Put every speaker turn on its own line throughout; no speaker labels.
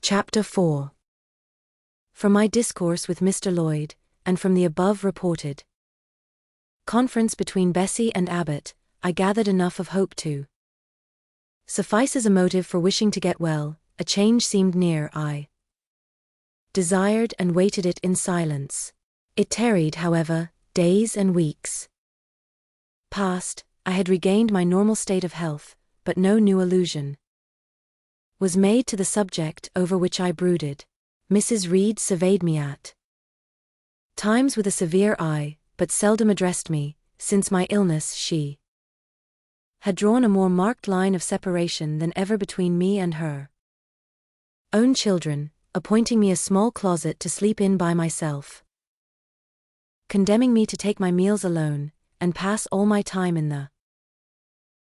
Chapter 4. From my discourse with Mr. Lloyd, and from the above reported conference between Bessie and Abbot, I gathered enough of hope to suffice as a motive for wishing to get well. A change seemed near. I desired and waited it in silence. It tarried, however. Days and weeks passed. I had regained my normal state of health, but no new allusion was made to the subject over which I brooded. Mrs. Reed surveyed me at times with a severe eye, but seldom addressed me. Since my illness she had drawn a more marked line of separation than ever between me and her own children, appointing me a small closet to sleep in by myself, condemning me to take my meals alone, and pass all my time in the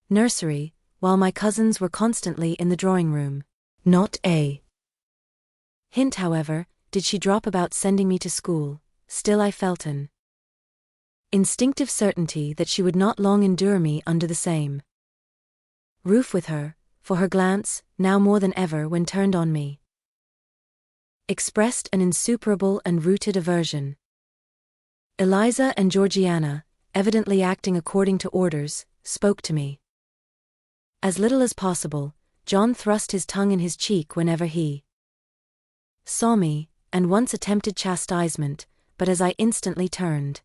nursery, while my cousins were constantly in the drawing-room. Not a hint, however, did she drop about sending me to school. Still I felt an instinctive certainty that she would not long endure me under the same roof with her, for her glance, now more than ever when turned on me, expressed an insuperable and rooted aversion. Eliza and Georgiana, evidently acting according to orders, spoke to me as little as possible. John thrust his tongue in his cheek whenever he saw me, and once attempted chastisement, but as I instantly turned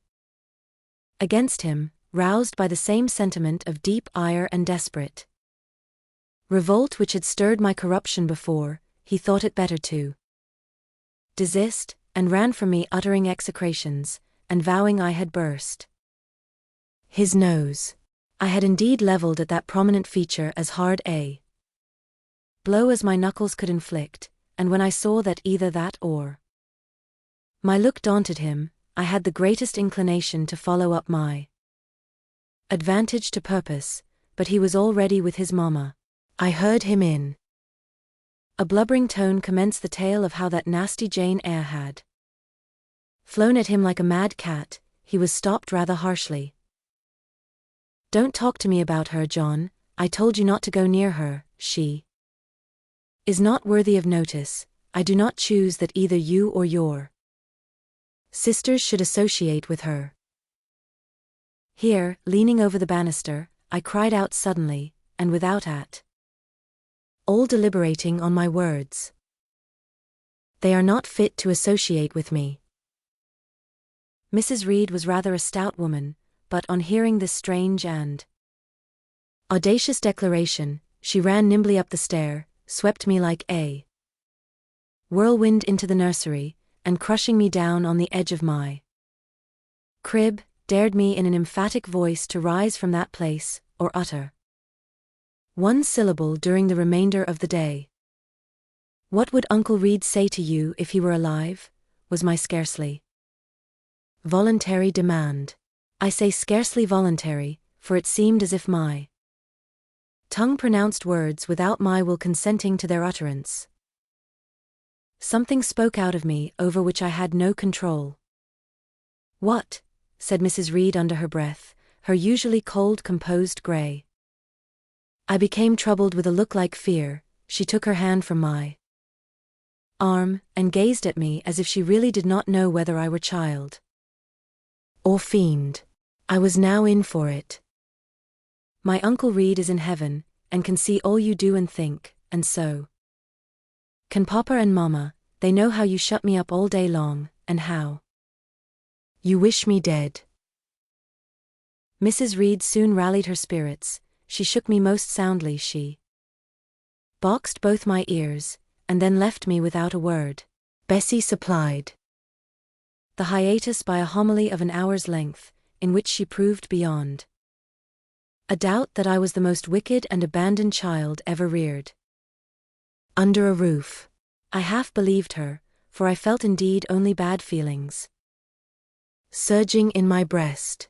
against him, roused by the same sentiment of deep ire and desperate revolt which had stirred my corruption before, he thought it better to desist, and ran from me uttering execrations, and vowing I had burst his nose. I had indeed levelled at that prominent feature as hard a blow as my knuckles could inflict, and when I saw that either that or my look daunted him, I had the greatest inclination to follow up my advantage to purpose, but he was already with his mamma. I heard him in a blubbering tone commence the tale of how that nasty Jane Eyre had flown at him like a mad cat. He was stopped rather harshly. "Don't talk to me about her, John. I told you not to go near her. She is not worthy of notice. I do not choose that either you or your sisters should associate with her." Here, leaning over the banister, I cried out suddenly, and without at all deliberating on my words, "They are not fit to associate with me." Mrs. Reed was rather a stout woman, but on hearing this strange and audacious declaration, she ran nimbly up the stair, swept me like a whirlwind into the nursery, and crushing me down on the edge of my crib, dared me in an emphatic voice to rise from that place, or utter one syllable during the remainder of the day. "What would Uncle Reed say to you if he were alive?" was my scarcely voluntary demand. I say scarcely voluntary, for it seemed as if my tongue pronounced words without my will consenting to their utterance. Something spoke out of me over which I had no control. "What?" said Mrs. Reed under her breath, her usually cold, composed grey. I became troubled with a look like fear. She took her hand from my arm, and gazed at me as if she really did not know whether I were child or fiend. I was now in for it. "My Uncle Reed is in heaven, and can see all you do and think, and so can Papa and Mama. They know how you shut me up all day long, and how you wish me dead." Mrs. Reed soon rallied her spirits. She shook me most soundly. She boxed both my ears, and then left me without a word. Bessie supplied the hiatus by a homily of an hour's length, in which she proved beyond a doubt that I was the most wicked and abandoned child ever reared under a roof. I half believed her, for I felt indeed only bad feelings surging in my breast.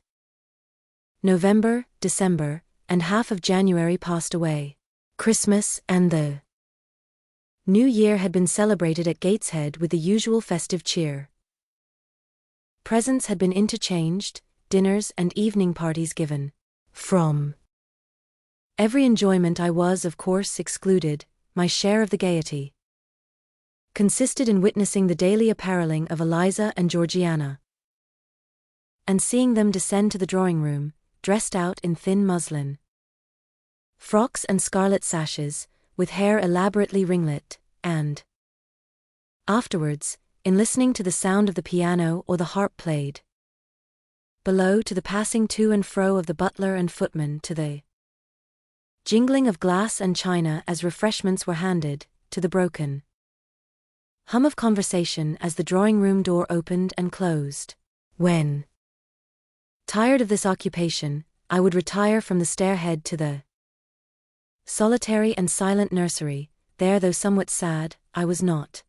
November, December, and half of January passed away. Christmas and the New Year had been celebrated at Gateshead with the usual festive cheer. Presents had been interchanged, dinners and evening parties given. From every enjoyment I was, of course, excluded. My share of the gaiety consisted in witnessing the daily appareling of Eliza and Georgiana, and seeing them descend to the drawing-room, dressed out in thin muslin frocks and scarlet sashes, with hair elaborately ringlet, and afterwards, in listening to the sound of the piano or the harp played below, to the passing to and fro of the butler and footman, to the jingling of glass and china as refreshments were handed, to the broken hum of conversation as the drawing-room door opened and closed. When tired of this occupation, I would retire from the stairhead to the solitary and silent nursery. There, though somewhat sad, I was not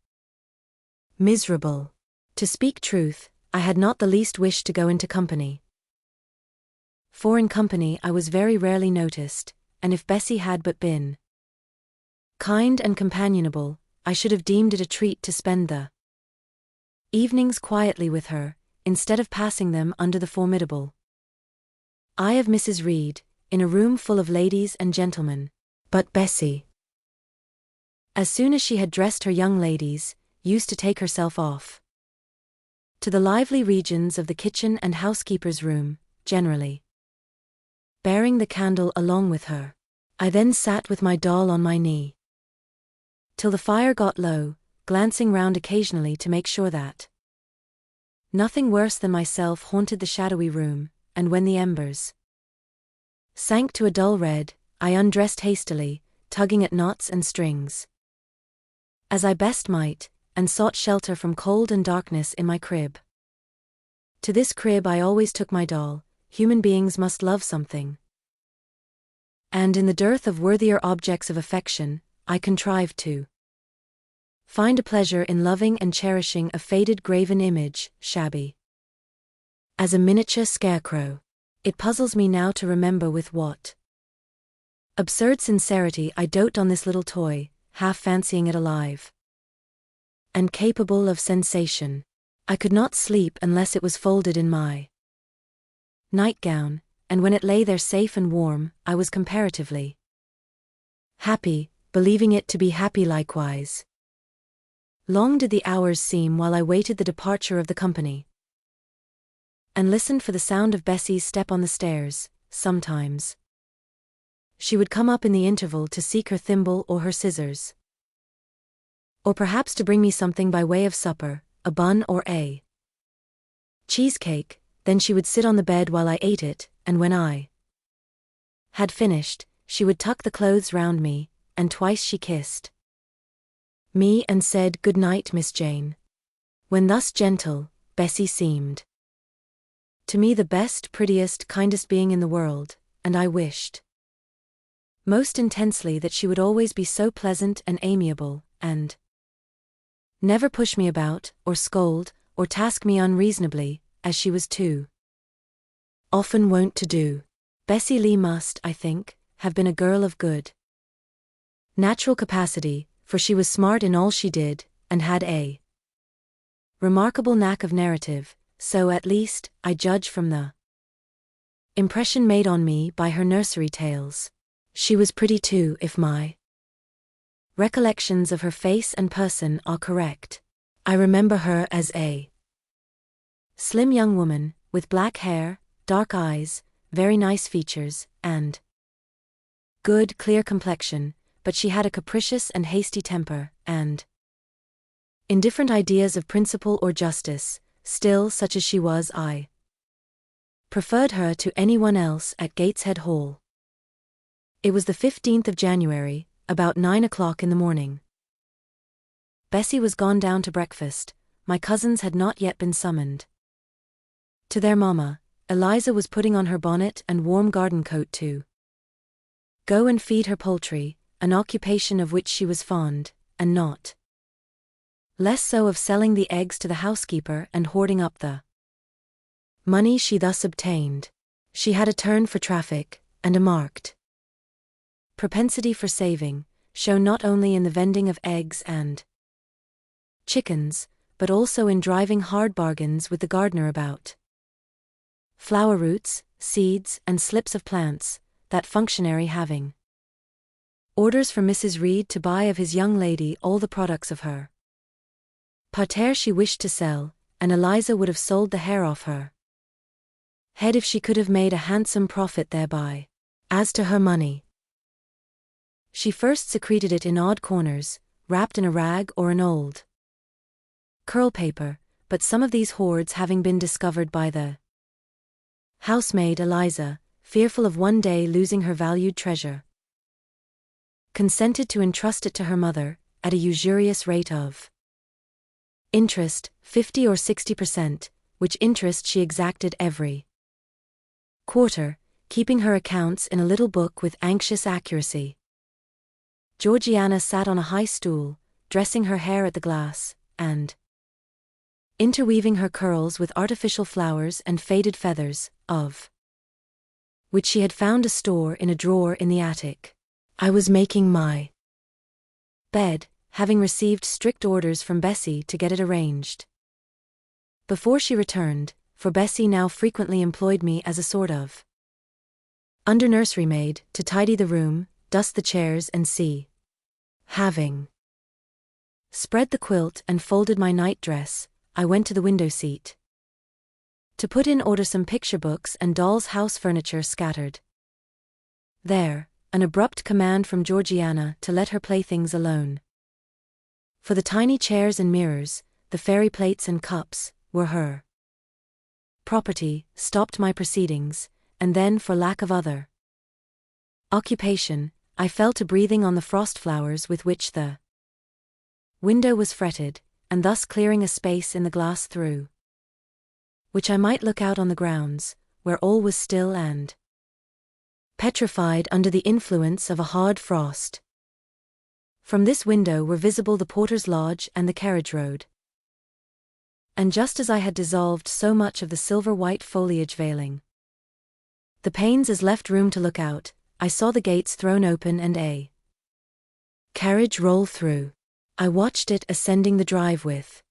miserable. To speak truth, I had not the least wish to go into company, for in company I was very rarely noticed, and if Bessie had but been kind and companionable, I should have deemed it a treat to spend the evenings quietly with her, instead of passing them under the formidable eye of Mrs. Reed, in a room full of ladies and gentlemen. But Bessie, as soon as she had dressed her young ladies, used to take herself off to the lively regions of the kitchen and housekeeper's room, generally bearing the candle along with her. I then sat with my doll on my knee till the fire got low, glancing round occasionally to make sure that nothing worse than myself haunted the shadowy room, and when the embers sank to a dull red, I undressed hastily, tugging at knots and strings, as I best might, and sought shelter from cold and darkness in my crib. To this crib I always took my doll. Human beings must love something, and in the dearth of worthier objects of affection, I contrived to find a pleasure in loving and cherishing a faded graven image, shabby as a miniature scarecrow. It puzzles me now to remember with what absurd sincerity I dote on this little toy, half fancying it alive and capable of sensation. I could not sleep unless it was folded in my nightgown, and when it lay there safe and warm, I was comparatively happy, believing it to be happy likewise. Long did the hours seem while I waited the departure of the company, and listened for the sound of Bessie's step on the stairs. Sometimes she would come up in the interval to seek her thimble or her scissors, or perhaps to bring me something by way of supper, a bun or a cheesecake. Then she would sit on the bed while I ate it, and when I had finished, she would tuck the clothes round me, and twice she kissed me and said, "Good night, Miss Jane." When thus gentle, Bessie seemed to me the best, prettiest, kindest being in the world, and I wished most intensely that she would always be so pleasant and amiable, and never push me about, or scold, or task me unreasonably, as she was too often wont to do. Bessie Lee must, I think, have been a girl of good natural capacity, for she was smart in all she did, and had a remarkable knack of narrative, so at least, I judge from the impression made on me by her nursery tales. She was pretty too, if my recollections of her face and person are correct. I remember her as a slim young woman, with black hair, dark eyes, very nice features, and good, clear complexion, but she had a capricious and hasty temper, and indifferent ideas of principle or justice. Still, such as she was, I preferred her to anyone else at Gateshead Hall. It was the 15th of January, about 9 o'clock in the morning. Bessie was gone down to breakfast. My cousins had not yet been summoned to their mamma. Eliza was putting on her bonnet and warm garden coat to go and feed her poultry, an occupation of which she was fond, and not less so of selling the eggs to the housekeeper and hoarding up the money she thus obtained. She had a turn for traffic, and a marked propensity for saving, shown not only in the vending of eggs and chickens, but also in driving hard bargains with the gardener about flower roots, seeds, and slips of plants, that functionary having orders from Mrs. Reed to buy of his young lady all the products of her Parterre she wished to sell, and Eliza would have sold the hair off her head if she could have made a handsome profit thereby. As to her money, she first secreted it in odd corners, wrapped in a rag or an old curl paper, but some of these hoards having been discovered by the housemaid Eliza, fearful of one day losing her valued treasure, consented to entrust it to her mother, at a usurious rate of interest, 50 or 60%, which interest she exacted every quarter, keeping her accounts in a little book with anxious accuracy. Georgiana sat on a high stool, dressing her hair at the glass, and interweaving her curls with artificial flowers and faded feathers, of which she had found a store in a drawer in the attic. I was making my bed, having received strict orders from Bessie to get it arranged before she returned, for Bessie now frequently employed me as a sort of under-nursery maid, to tidy the room, dust the chairs and see. Having spread the quilt and folded my night-dress, I went to the window seat to put in order some picture books and doll's house furniture scattered there, an abrupt command from Georgiana to let her playthings alone. For the tiny chairs and mirrors, the fairy plates and cups, were her property, stopped my proceedings, and then for lack of other occupation, I fell to breathing on the frost flowers with which the window was fretted, and thus clearing a space in the glass through which I might look out on the grounds, where all was still and petrified under the influence of a hard frost. From this window were visible the porter's lodge and the carriage road. And just as I had dissolved so much of the silver-white foliage veiling the panes as left room to look out, I saw the gates thrown open and a carriage roll through. I watched it ascending the drive with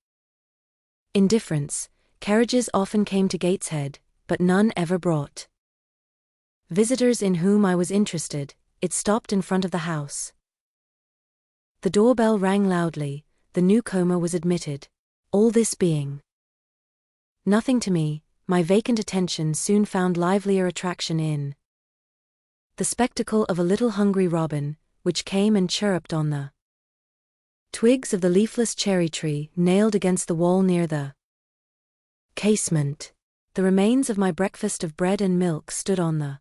indifference. Carriages often came to Gateshead, but none ever brought visitors in whom I was interested. It stopped in front of the house. The doorbell rang loudly, the newcomer was admitted. All this being nothing to me, my vacant attention soon found livelier attraction in the spectacle of a little hungry robin, which came and chirruped on the twigs of the leafless cherry tree nailed against the wall near the casement. The remains of my breakfast of bread and milk stood on the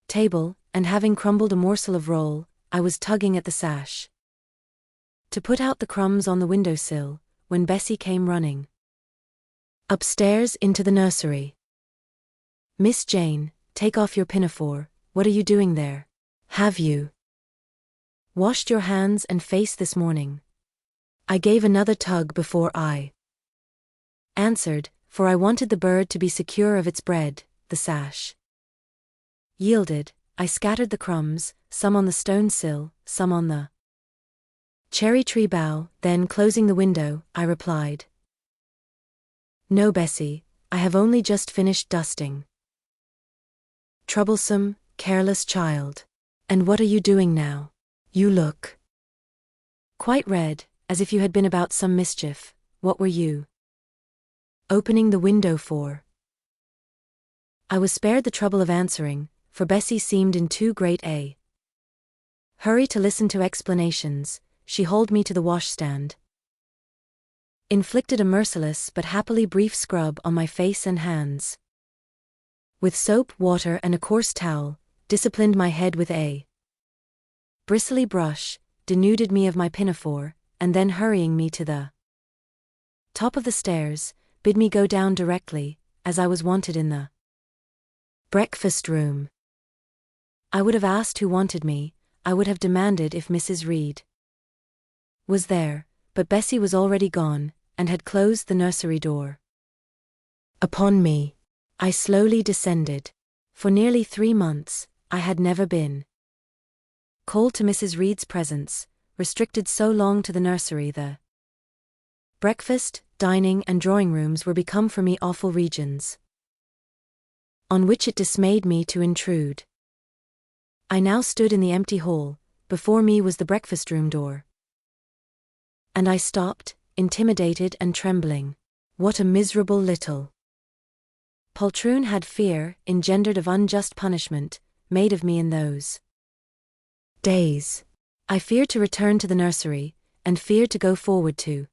table, and having crumbled a morsel of roll, I was tugging at the sash to put out the crumbs on the window-sill, when Bessie came running upstairs into the nursery. "Miss Jane, take off your pinafore, what are you doing there? Have you washed your hands and face this morning?" I gave another tug before I answered, for I wanted the bird to be secure of its bread. The sash yielded. I scattered the crumbs, some on the stone sill, some on the cherry tree bough, then closing the window, I replied, "No, Bessie, I have only just finished dusting." "Troublesome, careless child. And what are you doing now? You look quite red, as if you had been about some mischief. What were you opening the window for?" I was spared the trouble of answering, for Bessie seemed in too great a hurry to listen to explanations. She hauled me to the washstand, inflicted a merciless but happily brief scrub on my face and hands with soap, water and a coarse towel, disciplined my head with a bristly brush, denuded me of my pinafore, and then hurrying me to the top of the stairs, bid me go down directly, as I was wanted in the breakfast room. I would have asked who wanted me, I would have demanded if Mrs. Reed was there, but Bessie was already gone, and had closed the nursery door upon me. I slowly descended. For nearly 3 months, I had never been called to Mrs. Reed's presence, restricted so long to the nursery. The breakfast, dining and drawing rooms were become for me awful regions, on which it dismayed me to intrude. I now stood in the empty hall, before me was the breakfast room door, and I stopped, intimidated and trembling. What a miserable little poltroon had fear, engendered of unjust punishment, made of me in those days. I feared to return to the nursery, and feared to go forward to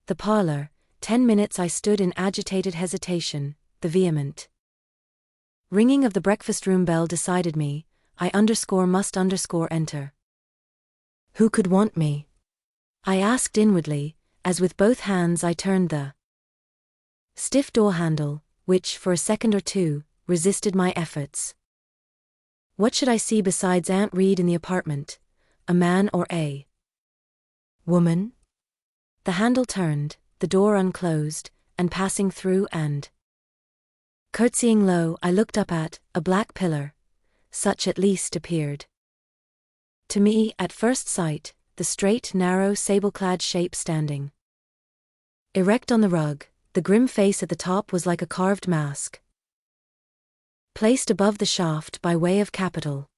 the parlor. 10 minutes I stood in agitated hesitation. The vehement ringing of the breakfast-room bell decided me. I must enter. Who could want me? I asked inwardly, as with both hands I turned the stiff door handle, which, for a second or two, resisted my efforts. What should I see besides Aunt Reed in the apartment? A man or a woman? The handle turned, the door unclosed, and passing through and curtsying low, I looked up at a black pillar. Such at least appeared to me, at first sight, the straight, narrow, sable-clad shape standing erect on the rug. The grim face at the top was like a carved mask, placed above the shaft by way of capital.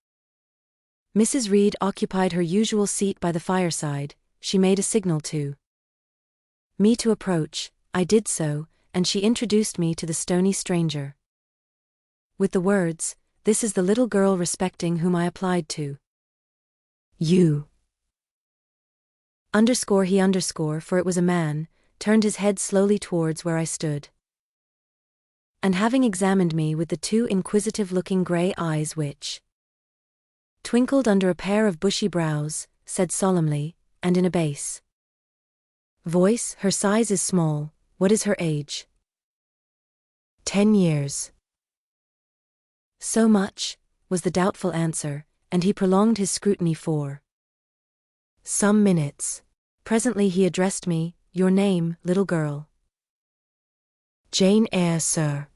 Mrs. Reed occupied her usual seat by the fireside. She made a signal to me to approach. I did so, and she introduced me to the stony stranger with the words, "This is the little girl respecting whom I applied to you." For it was a man, turned his head slowly towards where I stood, and having examined me with the two inquisitive-looking grey eyes which twinkled under a pair of bushy brows, said solemnly, and in a bass voice, "Her size is small. What is her age?" 10 years. So much, was the doubtful answer, and he prolonged his scrutiny for some minutes. Presently he addressed me, "Your name, little girl?" "Jane Eyre, sir."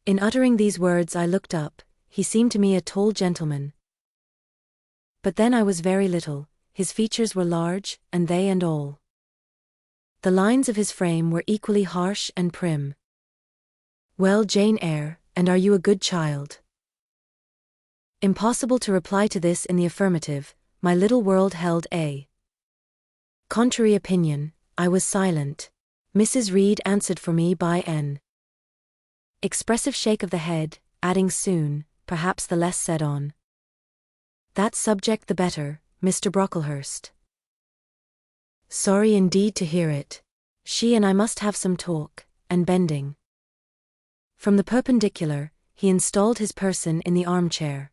In uttering these words I looked up. He seemed to me a tall gentleman. But then I was very little. His features were large, and they and all the lines of his frame were equally harsh and prim. "Well, Jane Eyre, and are you a good child?" Impossible to reply to this in the affirmative. My little world held a contrary opinion. I was silent. Mrs. Reed answered for me by an expressive shake of the head, adding soon, perhaps the less said on that subject the better, Mr. Brocklehurst. Sorry indeed to hear it. She and I must have some talk. And bending from the perpendicular, he installed his person in the armchair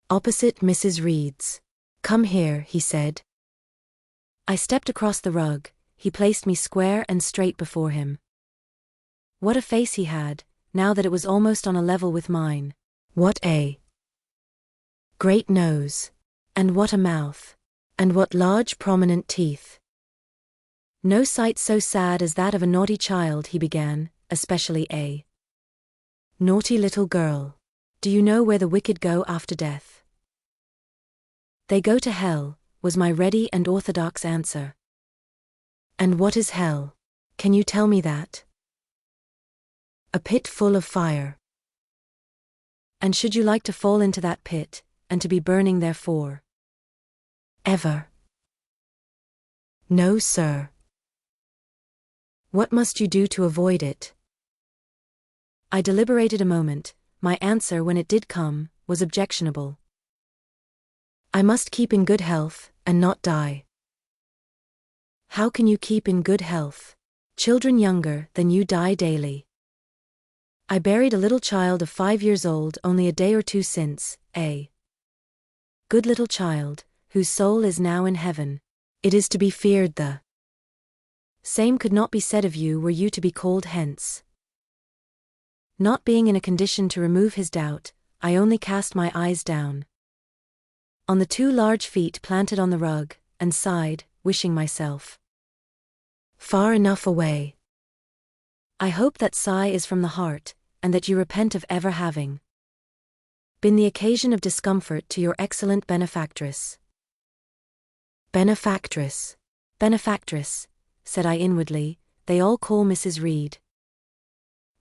opposite Mrs. Reed's. "Come here," he said. I stepped across the rug. He placed me square and straight before him. What a face he had, now that it was almost on a level with mine. What a great nose. And what a mouth. And what large prominent teeth. "No sight so sad as that of a naughty child," he began, "especially a naughty little girl. Do you know where the wicked go after death?" "They go to hell," was my ready and orthodox answer. "And what is hell? Can you tell me that?" "A pit full of fire." "And should you like to fall into that pit, and to be burning there for ever?" "No, sir." "What must you do to avoid it?" I deliberated a moment. My answer, when it did come, was objectionable. "I must keep in good health, and not die." "How can you keep in good health? Children younger than you die daily." "I buried a little child of 5 years old only a day or two since, a good little child, whose soul is now in heaven. It is to be feared the same could not be said of you were you to be called hence." Not being in a condition to remove his doubt, I only cast my eyes down on the two large feet planted on the rug, and sighed, wishing myself far enough away. I hope that sigh is from the heart, and that you repent of ever having been the occasion of discomfort to your excellent benefactress. Benefactress. Benefactress, said I inwardly, they all call Mrs. Reed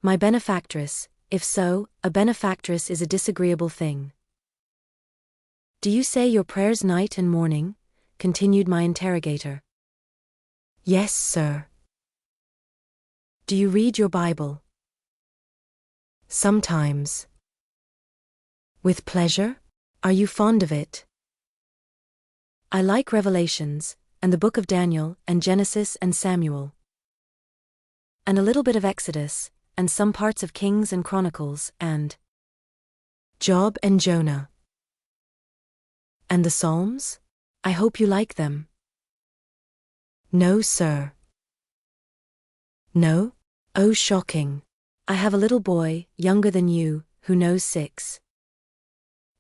my benefactress. If so, a benefactress is a disagreeable thing. "Do you say your prayers night and morning?" continued my interrogator. Yes, sir. Do you read your Bible? Sometimes. With pleasure? Are you fond of it? I like Revelations, and the book of Daniel, and Genesis and Samuel. And a little bit of Exodus, and some parts of Kings and Chronicles, and Job and Jonah. And the Psalms? I hope you like them. No, sir. No? Oh, shocking. I have a little boy, younger than you, who knows 6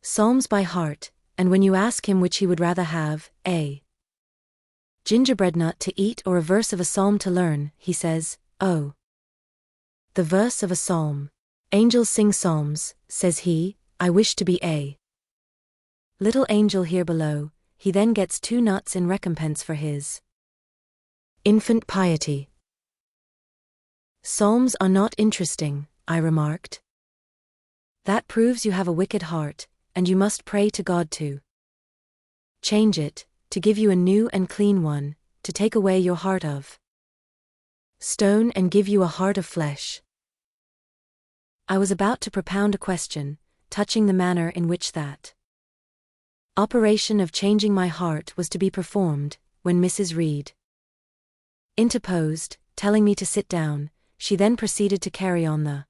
Psalms by heart, and when you ask him which he would rather have, a gingerbread nut to eat or a verse of a psalm to learn, he says, oh, the verse of a psalm. Angels sing psalms, says he, I wish to be a little angel here below. He then gets 2 nuts in recompense for his infant piety. Psalms are not interesting, I remarked. That proves you have a wicked heart, and you must pray to God to change it, to give you a new and clean one, to take away your heart of stone and give you a heart of flesh. I was about to propound a question, touching the manner in which that operation of changing my heart was to be performed, when Mrs. Reed interposed, telling me to sit down. She then proceeded to carry on the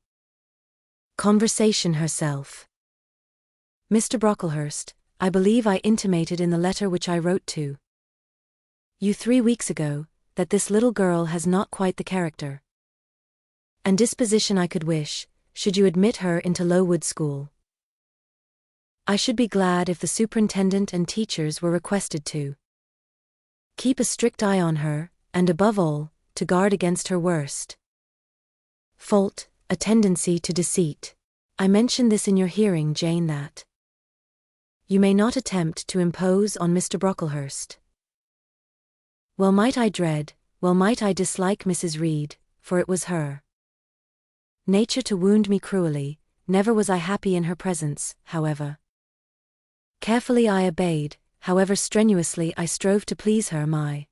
conversation herself. Mr. Brocklehurst, I believe I intimated in the letter which I wrote to you 3 weeks ago, that this little girl has not quite the character and disposition I could wish, should you admit her into Lowood School. I should be glad if the superintendent and teachers were requested to keep a strict eye on her, and above all, to guard against her worst fault, a tendency to deceit. I mention this in your hearing, Jane, that you may not attempt to impose on Mr. Brocklehurst. Well might I dread, well might I dislike Mrs. Reed, for it was her nature to wound me cruelly. Never was I happy in her presence, however carefully I obeyed, however strenuously I strove to please her. My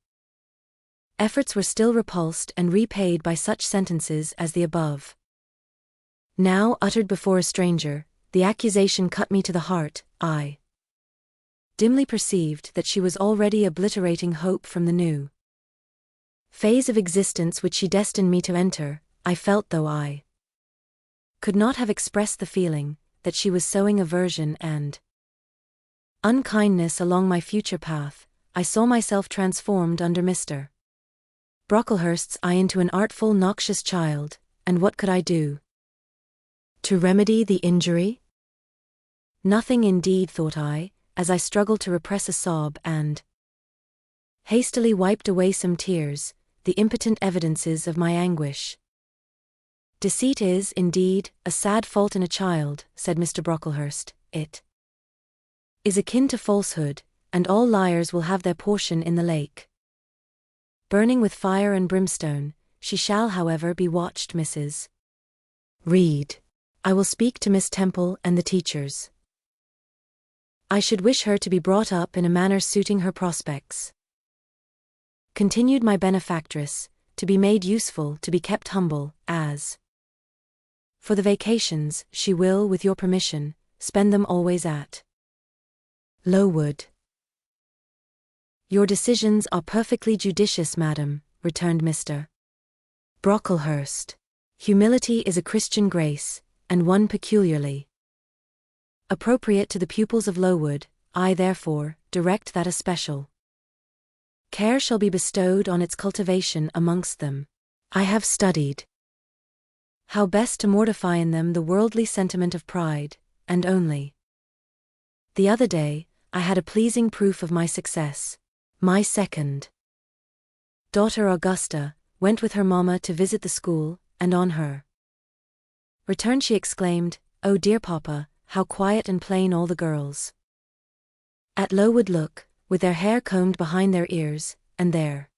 efforts were still repulsed and repaid by such sentences as the above. Now uttered before a stranger, the accusation cut me to the heart. I dimly perceived that she was already obliterating hope from the new phase of existence which she destined me to enter. I felt, though I could not have expressed the feeling, that she was sowing aversion and unkindness along my future path. I saw myself transformed under Mr. Brocklehurst's eye into an artful, noxious child, and what could I do to remedy the injury? Nothing indeed, thought I, as I struggled to repress a sob and hastily wiped away some tears, the impotent evidences of my anguish. Deceit is, indeed, a sad fault in a child, said Mr. Brocklehurst. It is akin to falsehood, and all liars will have their portion in the lake burning with fire and brimstone. She shall, however, be watched, Mrs. Reed. I will speak to Miss Temple and the teachers. I should wish her to be brought up in a manner suiting her prospects. Continued my benefactress, to be made useful, to be kept humble, as for the vacations, she will, with your permission, spend them always at Lowood. Your decisions are perfectly judicious, madam, returned Mr. Brocklehurst. Humility is a Christian grace, and one peculiarly appropriate to the pupils of Lowood. I therefore direct that a special care shall be bestowed on its cultivation amongst them. I have studied how best to mortify in them the worldly sentiment of pride, and only the other day I had a pleasing proof of my success. My second daughter, Augusta, went with her mamma to visit the school, and on her return she exclaimed, "Oh dear papa, how quiet and plain all the girls at Lowood look, with their hair combed behind their ears, and their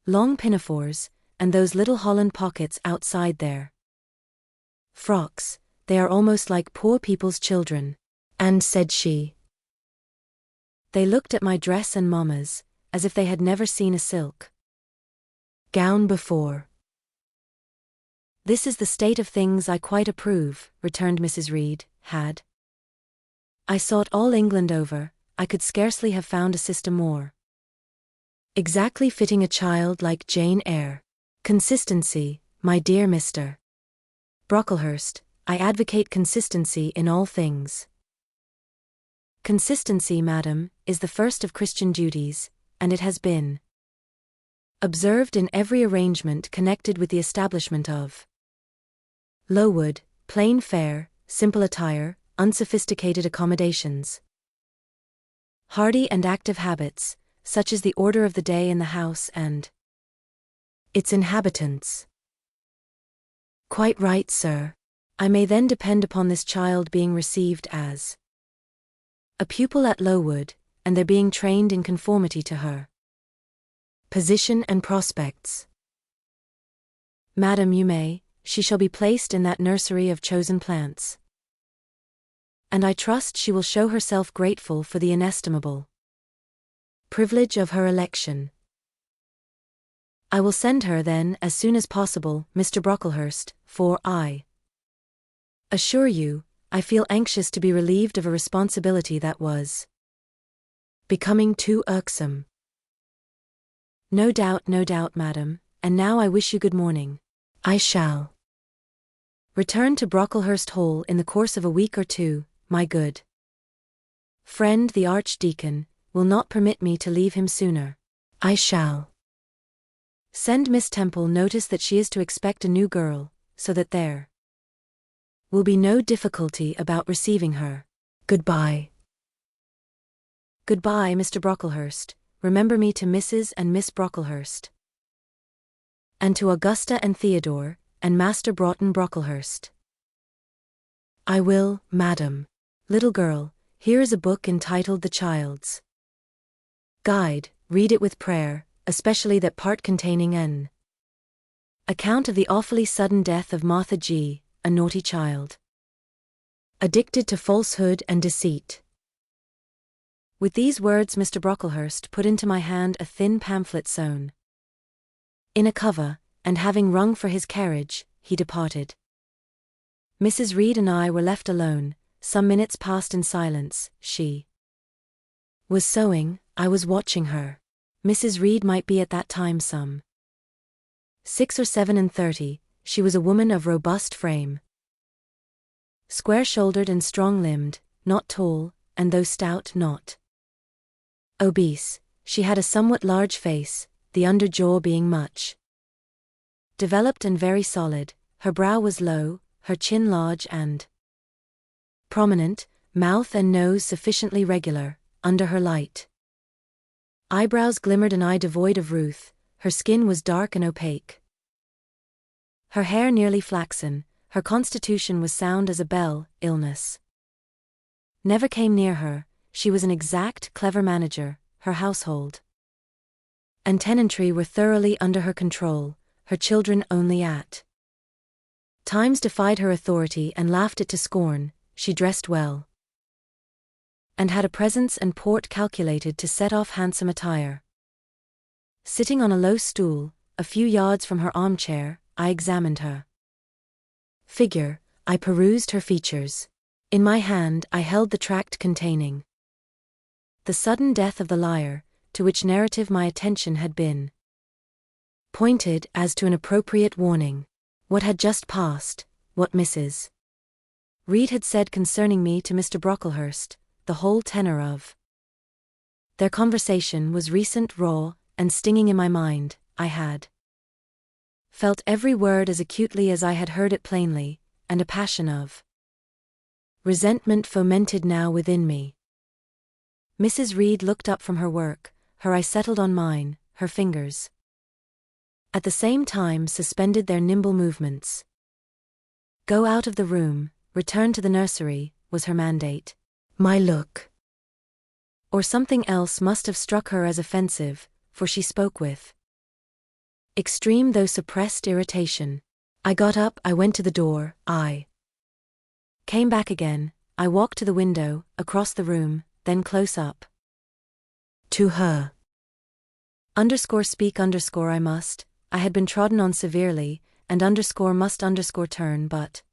long pinafores, and those little holland pockets outside their frocks. They are almost like poor people's children." And said she, they looked at my dress and mamma's, as if they had never seen a silk Gown before. This is the state of things I quite approve, returned Mrs. Reed. Had I sought all England over, I could scarcely have found a sister more exactly fitting a child like Jane Eyre. Consistency, my dear Mr. Brocklehurst, I advocate consistency in all things. Consistency, madam, is the first of Christian duties, and it has been observed in every arrangement connected with the establishment of Lowood, plain fare, simple attire, unsophisticated accommodations, hardy and active habits, such as the order of the day in the house and its inhabitants. Quite right, sir. I may then depend upon this child being received as a pupil at Lowood, and their being trained in conformity to her position and prospects. Madam, you may, she shall be placed in that nursery of chosen plants, and I trust she will show herself grateful for the inestimable privilege of her election. I will send her then as soon as possible, Mr. Brocklehurst, for I assure you, I feel anxious to be relieved of a responsibility that was becoming too irksome. No doubt, madam, and now I wish you good morning. I shall return to Brocklehurst Hall in the course of a week or two, my good friend the Archdeacon will not permit me to leave him sooner. I shall send Miss Temple notice that she is to expect a new girl, so that there will be no difficulty about receiving her. Goodbye. Goodbye, Mr. Brocklehurst. Remember me to Mrs. and Miss Brocklehurst, and to Augusta and Theodore, and Master Broughton Brocklehurst. I will, madam. Little girl, here is a book entitled The Child's Guide. Read it with prayer, especially that part containing an account of the awfully sudden death of Martha G., a naughty child, addicted to falsehood and deceit. With these words Mr. Brocklehurst put into my hand a thin pamphlet sewn in a cover, and having rung for his carriage, he departed. Mrs. Reed and I were left alone. Some minutes passed in silence. She was sewing, I was watching her. Mrs. Reed might be at that time some 6 or 7 and 30, she was a woman of robust frame, square-shouldered and strong-limbed, not tall, and though stout not obese. She had a somewhat large face, the under jaw being much developed and very solid. Her brow was low, her chin large and prominent, mouth and nose sufficiently regular, under her light eyebrows glimmered an eye devoid of ruth. Her skin was dark and opaque, her hair nearly flaxen. Her constitution was sound as a bell. Illness never came near her. She was an exact, clever manager. Her household and tenantry were thoroughly under her control. Her children only at times defied her authority and laughed it to scorn. She dressed well, and had a presence and port calculated to set off handsome attire. Sitting on a low stool, a few yards from her armchair, I examined her figure, I perused her features. In my hand I held the tract containing the sudden death of the liar, to which narrative my attention had been pointed as to an appropriate warning. What had just passed, what Mrs. Reed had said concerning me to Mr. Brocklehurst, the whole tenor of their conversation was recent, raw, and stinging in my mind. I had felt every word as acutely as I had heard it plainly, and a passion of resentment fomented now within me. Mrs. Reed looked up from her work, her eye settled on mine, her fingers at the same time suspended their nimble movements. Go out of the room, return to the nursery, was her mandate. My look, or something else, must have struck her as offensive, for she spoke with extreme though suppressed irritation. I got up, I went to the door, I came back again, I walked to the window, across the room, then close up to her. Speak I must, I had been trodden on severely, and must turn, but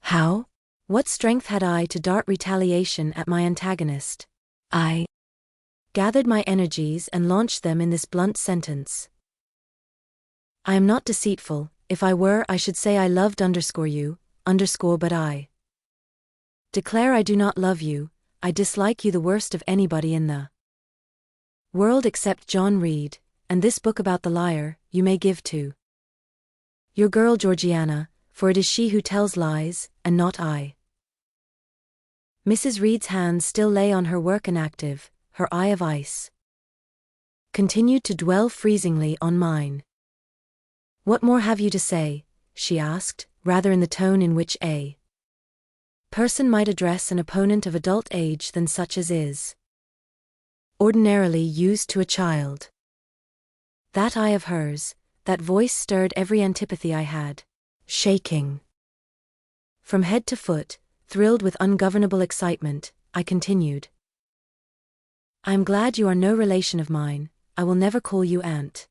how? What strength had I to dart retaliation at my antagonist? I gathered my energies and launched them in this blunt sentence. I am not deceitful. If I were, I should say I loved you, but I declare I do not love you. I dislike you the worst of anybody in the world except John Reed, and this book about the liar, you may give to your girl Georgiana, for it is she who tells lies, and not I. Mrs. Reed's hands still lay on her work inactive, her eye of ice continued to dwell freezingly on mine. What more have you to say? She asked, rather in the tone in which a person might address an opponent of adult age than such as is ordinarily used to a child. That eye of hers, that voice stirred every antipathy I had. Shaking from head to foot, thrilled with ungovernable excitement, I continued. I am glad you are no relation of mine. I will never call you aunt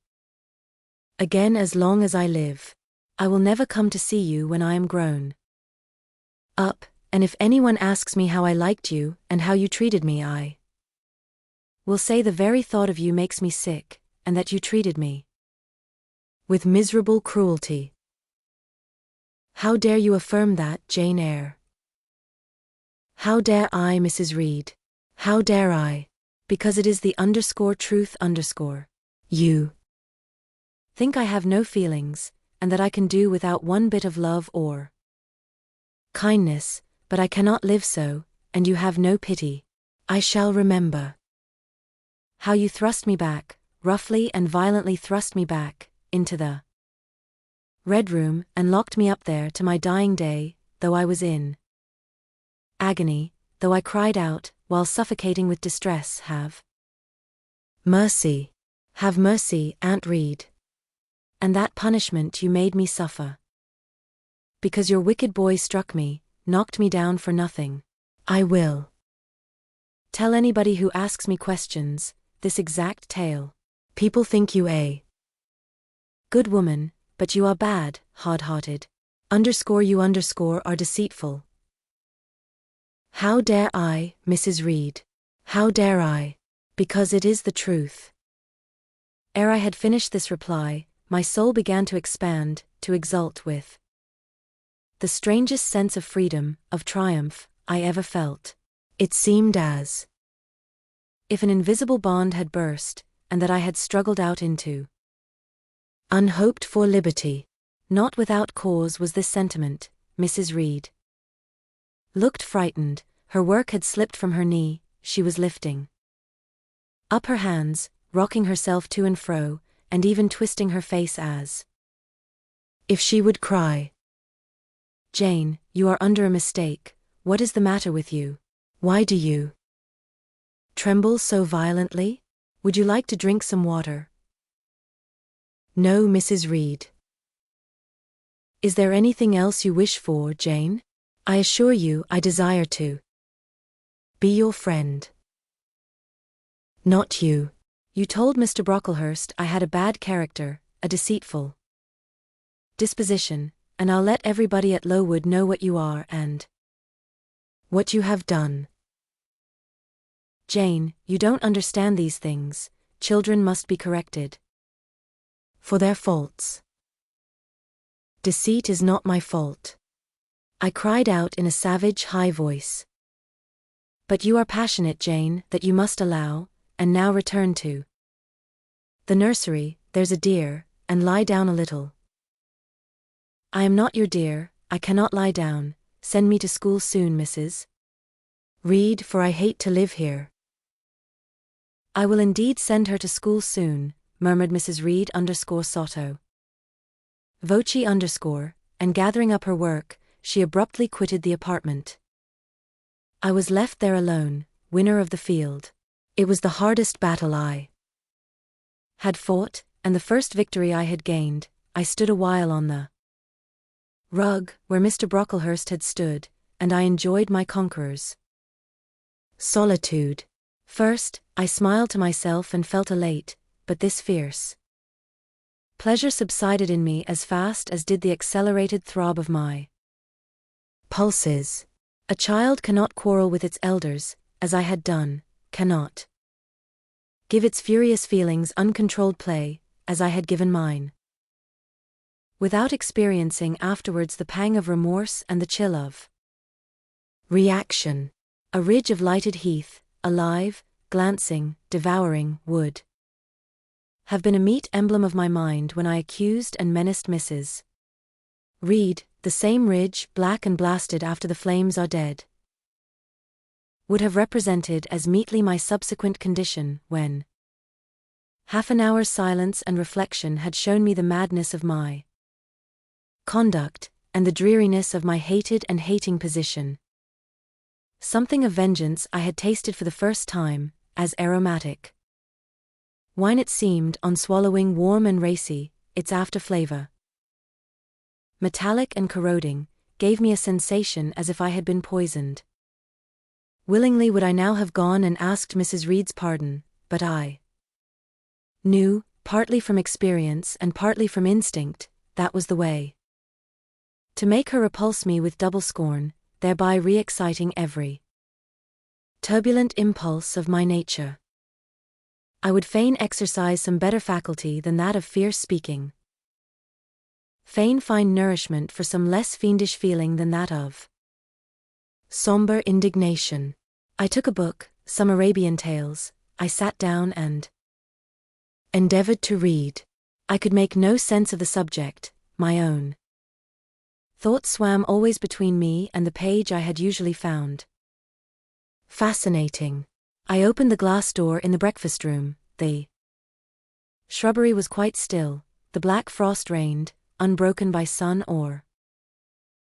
again as long as I live. I will never come to see you when I am grown up, and if anyone asks me how I liked you and how you treated me, I will say the very thought of you makes me sick, and that you treated me with miserable cruelty. How dare you affirm that, Jane Eyre? How dare I, Mrs. Reed? How dare I? Because it is the _truth_. You think I have no feelings, and that I can do without one bit of love or kindness, but I cannot live so, and you have no pity. I shall remember how you thrust me back, roughly and violently thrust me back, into the Red Room, and locked me up there to my dying day, though I was in agony, though I cried out, while suffocating with distress, have mercy, Aunt Reed. And that punishment you made me suffer, because your wicked boy struck me, knocked me down for nothing. I will tell anybody who asks me questions, this exact tale. People think you a good woman, but you are bad, hard-hearted. You are deceitful. How dare I, Mrs. Reed? How dare I? Because it is the truth. Ere I had finished this reply, my soul began to expand, to exult with the strangest sense of freedom, of triumph, I ever felt. It seemed as if an invisible bond had burst, and that I had struggled out into unhoped for liberty. Not without cause was this sentiment. Mrs. Reed looked frightened, her work had slipped from her knee, she was lifting up her hands, rocking herself to and fro, and even twisting her face as if she would cry. Jane, you are under a mistake. What is the matter with you? Why do you tremble so violently? Would you like to drink some water? No, Mrs. Reed. Is there anything else you wish for, Jane? I assure you I desire to be your friend. Not you. You told Mr. Brocklehurst I had a bad character, a deceitful disposition, and I'll let everybody at Lowood know what you are and what you have done. Jane, you don't understand these things. Children must be corrected for their faults. Deceit is not my fault, I cried out in a savage, high voice. But you are passionate, Jane, that you must allow, and now return to the nursery, there's a dear, and lie down a little. I am not your dear, I cannot lie down. Send me to school soon, Mrs. Reed, for I hate to live here. I will indeed send her to school soon, murmured Mrs. Reed _sotto voce_, and gathering up her work, she abruptly quitted the apartment. I was left there alone, winner of the field. It was the hardest battle I had fought, and the first victory I had gained. I stood a while on the rug, where Mr. Brocklehurst had stood, and I enjoyed my conqueror's solitude. First, I smiled to myself and felt elate, but this fierce Pleasure subsided in me as fast as did the accelerated throb of my pulses. A child cannot quarrel with its elders, as I had done, cannot give its furious feelings uncontrolled play, as I had given mine, without experiencing afterwards the pang of remorse and the chill of reaction. A ridge of lighted heath, alive, glancing, devouring, would have been a meet emblem of my mind when I accused and menaced Mrs. Reed. The same ridge, black and blasted after the flames are dead, would have represented as meetly my subsequent condition when half an hour's silence and reflection had shown me the madness of my conduct, and the dreariness of my hated and hating position. Something of vengeance I had tasted for the first time, as aromatic wine it seemed, on swallowing warm and racy, its after-flavor, metallic and corroding, gave me a sensation as if I had been poisoned. Willingly would I now have gone and asked Mrs. Reed's pardon, but I knew, partly from experience and partly from instinct, that was the way to make her repulse me with double scorn, thereby re-exciting every turbulent impulse of my nature. I would fain exercise some better faculty than that of fierce speaking, fain find nourishment for some less fiendish feeling than that of somber indignation. I took a book, some Arabian tales. I sat down and endeavored to read. I could make no sense of the subject. My own thoughts swam always between me and the page I had usually found fascinating. I opened the glass door in the breakfast room. The shrubbery was quite still. The black frost reigned, unbroken by sun or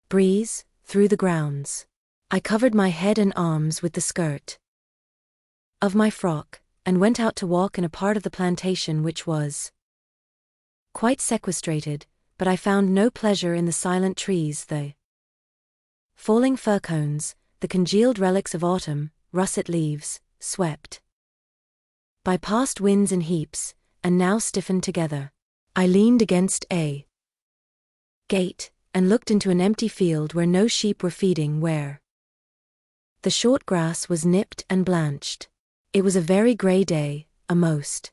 breeze, through the grounds. I covered my head and arms with the skirt of my frock, and went out to walk in a part of the plantation which was quite sequestrated, but I found no pleasure in the silent trees, the falling fir cones, the congealed relics of autumn, russet leaves, swept by past winds in heaps, and now stiffened together. I leaned against a gate, and looked into an empty field where no sheep were feeding, where the short grass was nipped and blanched. It was a very grey day, a most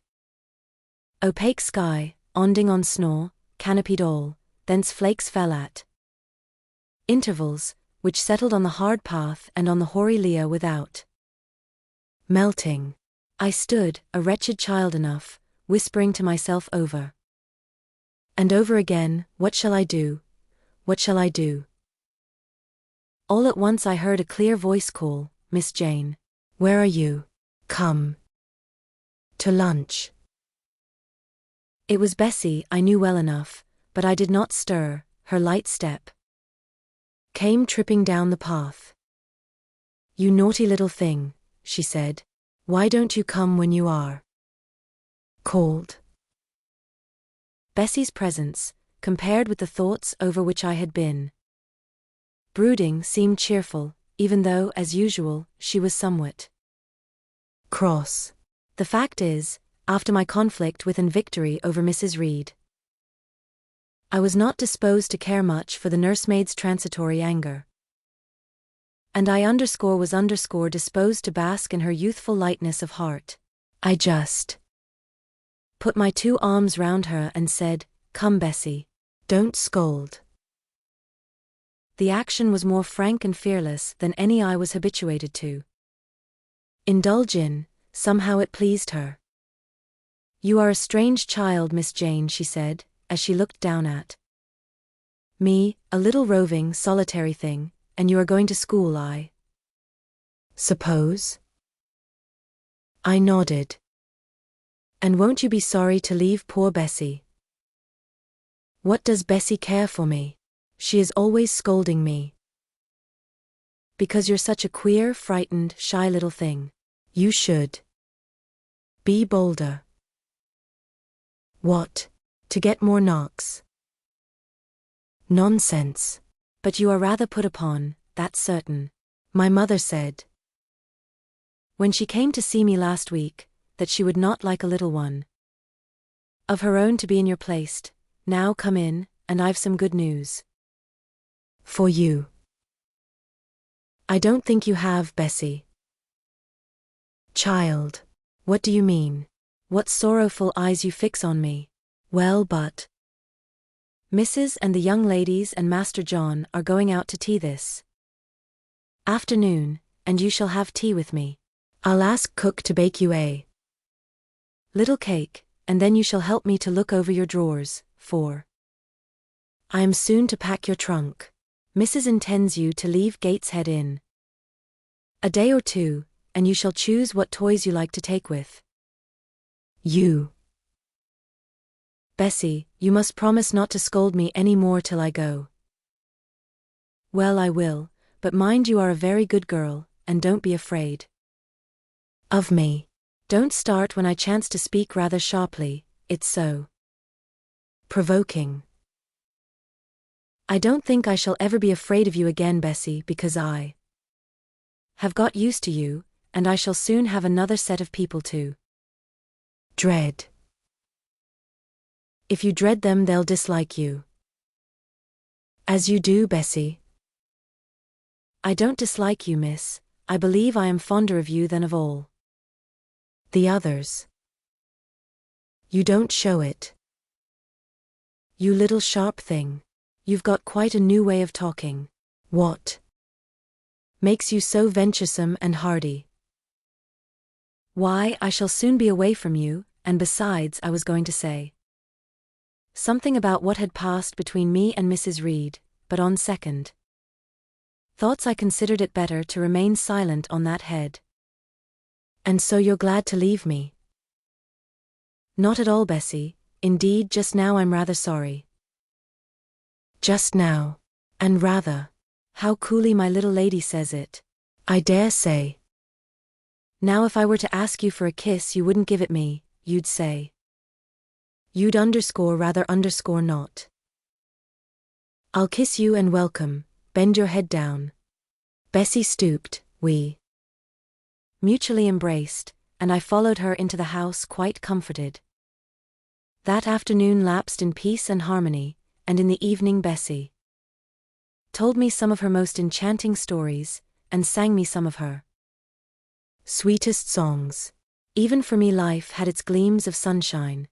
opaque sky, onding on snow, canopied all, thence flakes fell at intervals, which settled on the hard path and on the hoary lea without melting. I stood, a wretched child enough, whispering to myself over and over again, what shall I do? What shall I do? All at once I heard a clear voice call, Miss Jane. Where are you? Come to lunch. It was Bessie, I knew well enough, but I did not stir. Her light step came tripping down the path. You naughty little thing, she said. Why don't you come when you are called? Bessie's presence, compared with the thoughts over which I had been brooding, seemed cheerful, even though, as usual, she was somewhat cross. The fact is, after my conflict with and victory over Mrs. Reed, I was not disposed to care much for the nursemaid's transitory anger, and I was disposed to bask in her youthful lightness of heart. I just put my 2 arms round her and said, Come, Bessie, don't scold. The action was more frank and fearless than any I was habituated to indulge in. Somehow it pleased her. You are a strange child, Miss Jane, she said, as she looked down at me, a little roving, solitary thing, and you are going to school, I suppose? I nodded. And won't you be sorry to leave poor Bessie? What does Bessie care for me? She is always scolding me. Because you're such a queer, frightened, shy little thing. You should be bolder. What? To get more knocks? Nonsense. But you are rather put upon, that's certain. My mother said, when she came to see me last week, that she would not like a little one of her own to be in your place. Now come in, and I've some good news. For you. I don't think you have, Bessie. Child. What do you mean? What sorrowful eyes you fix on me. Well, but Mrs. and the young ladies and Master John are going out to tea this afternoon, and you shall have tea with me. I'll ask cook to bake you a little cake, and then you shall help me to look over your drawers, for I am soon to pack your trunk. Mrs. intends you to leave Gateshead in a day or two, and you shall choose what toys you like to take with you. Bessie, you must promise not to scold me any more till I go. Well, I will, but mind you are a very good girl, and don't be afraid of me. Don't start when I chance to speak rather sharply, it's so provoking. I don't think I shall ever be afraid of you again, Bessie, because I have got used to you, and I shall soon have another set of people to dread. If you dread them, they'll dislike you. As you do, Bessie. I don't dislike you, miss. I believe I am fonder of you than of all the others. You don't show it. You little sharp thing. You've got quite a new way of talking. What makes you so venturesome and hardy? Why, I shall soon be away from you, and besides, I was going to say something about what had passed between me and Mrs. Reed, but on second thoughts I considered it better to remain silent on that head. And so you're glad to leave me? Not at all, Bessie. Indeed, just now I'm rather sorry. Just now. And rather. How coolly my little lady says it. I dare say. Now if I were to ask you for a kiss, you wouldn't give it me, you'd say. You'd underscore rather underscore not. I'll kiss you and welcome. Bend your head down. Bessie stooped, we mutually embraced, and I followed her into the house quite comforted. That afternoon lapsed in peace and harmony, and in the evening Bessie told me some of her most enchanting stories, and sang me some of her sweetest songs. Even for me life had its gleams of sunshine,